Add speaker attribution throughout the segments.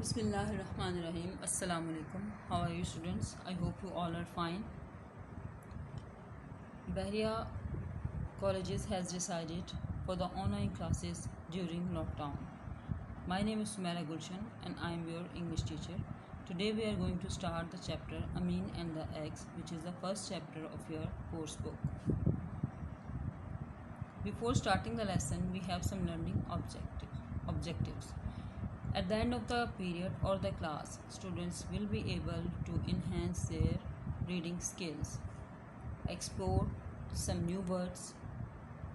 Speaker 1: Bismillahirrahmanirrahim. Assalamu alaikum. How are you, students? I hope you all are fine. Bahria Colleges has decided for the online classes during lockdown. My name is Sumaira Gulshan and I am your English teacher. Today we are going to start the chapter Amin and the Eggs, which is the first chapter of your course book. Before starting the lesson, we have some learning objectives. At the end of the period or the class, students will be able to enhance their reading skills, explore some new words,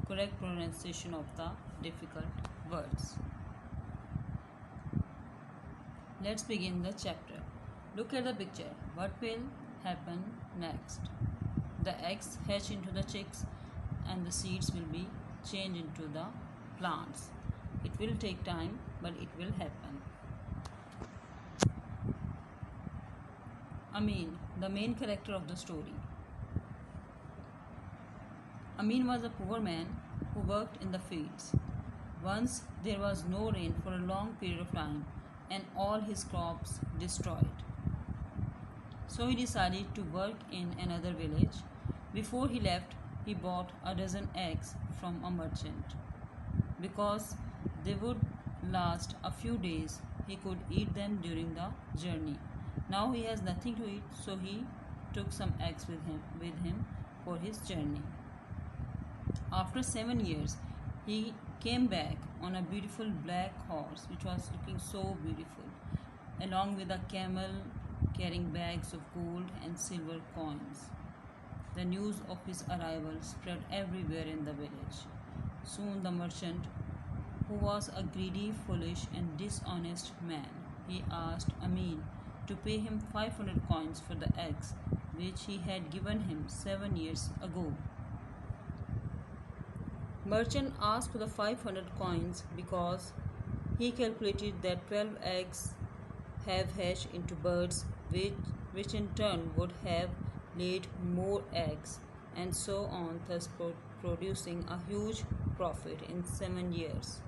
Speaker 1: correct pronunciation of the difficult words. Let's begin the chapter. Look at the picture. What will happen next? The eggs hatch into the chicks and the seeds will be changed into the plants. It will take time, but it will happen. Amin, the main character of the story. Amin was a poor man who worked in the fields. Once there was no rain for a long period of time and all his crops destroyed. So he decided to work in another village. Before he left, he bought a dozen eggs from a merchant. Because they would last a few days, he could eat them during the journey. Now he has nothing to eat, so he took some eggs with him for his journey. After 7 years, he came back on a beautiful black horse, which was looking so beautiful, along with a camel carrying bags of gold and silver coins. The news of his arrival spread everywhere in the village. Soon the merchant, who was a greedy, foolish and dishonest man, he asked Amin to pay him 500 coins for the eggs which he had given him 7 years ago. Merchant asked for the 500 coins because he calculated that 12 eggs have hatched into birds which in turn would have laid more eggs and so on, thus producing a huge profit in 7 years.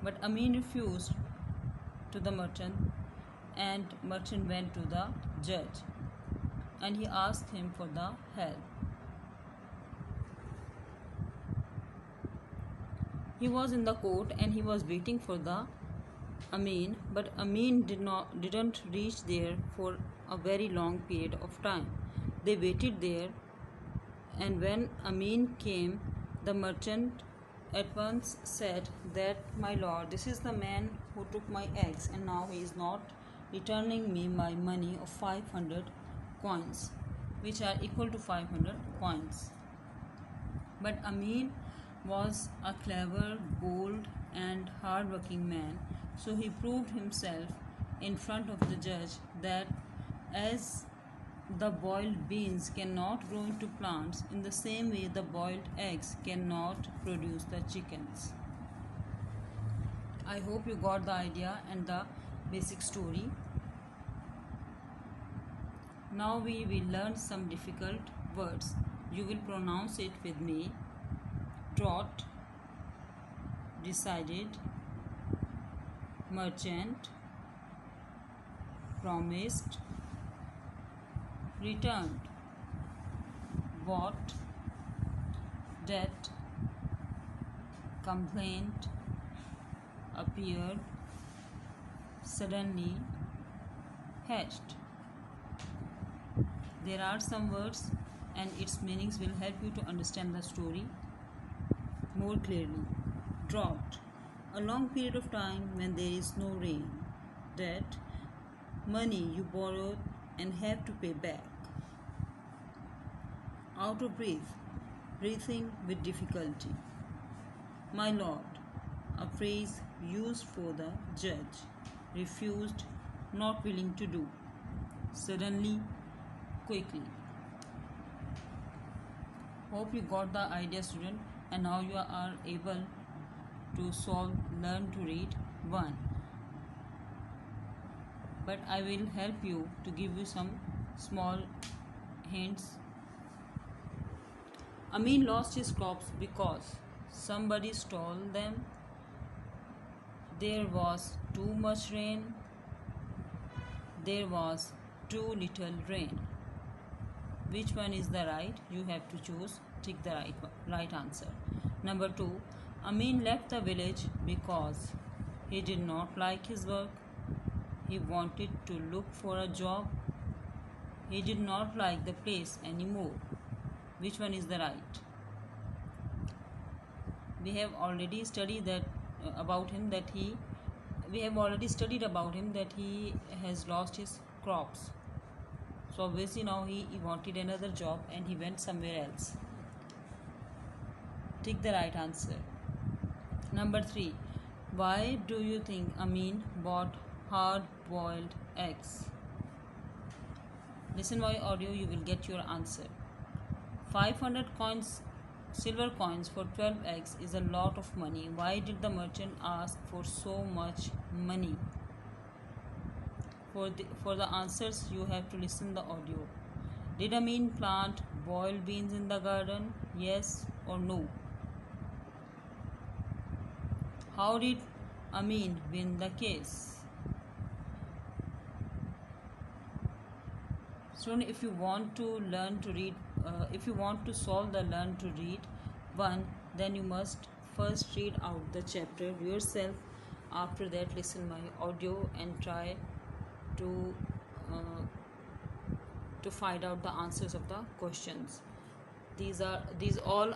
Speaker 1: But Amin refused to the merchant, and merchant went to the judge and he asked him for the help. He was in the court and he was waiting for the Amin, but Amin didn't reach there for a very long period of time. They waited there, and when Amin came, the merchant at once said that, "My lord, this is the man who took my eggs and now he is not returning me my money of 500 coins, which are equal to 500 coins." But Amin was a clever, bold and hard-working man, so he proved himself in front of the judge that as the boiled beans cannot grow into plants, in the same way the boiled eggs cannot produce the chickens. I hope you got the idea and the basic story. Now we will learn some difficult words. You will pronounce it with me. Trot, decided, merchant, promised, returned, bought, debt, complaint, appeared, suddenly, hatched. There are some words and its meanings will help you to understand the story more clearly. Drought, a long period of time when there is no rain. Debt, money you borrowed and have to pay back. Out of breath, breathing with difficulty. My lord, a phrase used for the judge. Refused, not willing to do. Suddenly, quickly. Hope you got the idea, student, and now you are able to learn to read 1. But I will help you to give you some small hints. Amin lost his crops because somebody stole them. There was too much rain. There was too little rain. Which one is the right? You have to choose. Tick the right answer. Number 2. Amin left the village because he did not like his work. He wanted to look for a job. He did not like the place anymore. Which one is the right? We have already studied that about him that he has lost his crops. So obviously now he wanted another job and he went somewhere else. Take the right answer. Number 3. Why do you think Amin bought hard-boiled eggs? Listen my audio, you will get your answer. 500 silver coins for 12 eggs is a lot of money. Why did the merchant ask for so much money? For the answers, you have to listen the audio. Did Amin plant boiled beans in the garden? Yes or no? How did Amin win the case? Student, if you want to learn to read, if you want to solve the learn to read 1, then you must first read out the chapter yourself. After that, listen my audio and try to find out the answers of the questions. These all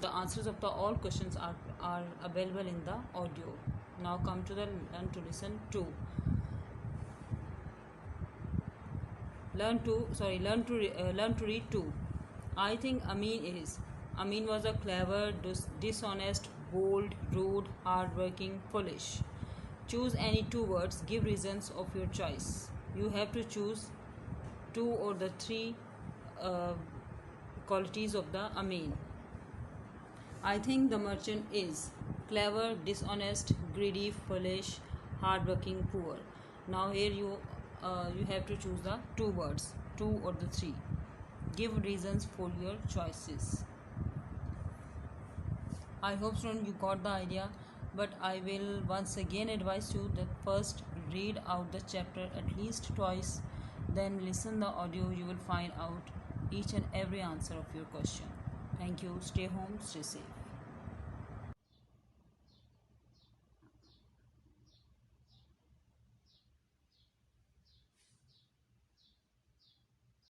Speaker 1: the answers of the all questions are available in the audio. Now come to the learn to listen 2. Learn to read 2. I think Amin was a clever, dishonest, bold, rude, hardworking, foolish. Choose any 2 words. Give reasons of your choice. You have to choose 2 or the 3 qualities of the Amin. I think the merchant is clever, dishonest, greedy, foolish, hardworking, poor. Now here you have to choose the 2 words, 2 or the 3. Give reasons for your choices. I hope students you got the idea, but I will once again advise you that first read out the chapter at least twice, then listen the audio. You will find out each and every answer of your question. Thank you. Stay home, stay safe.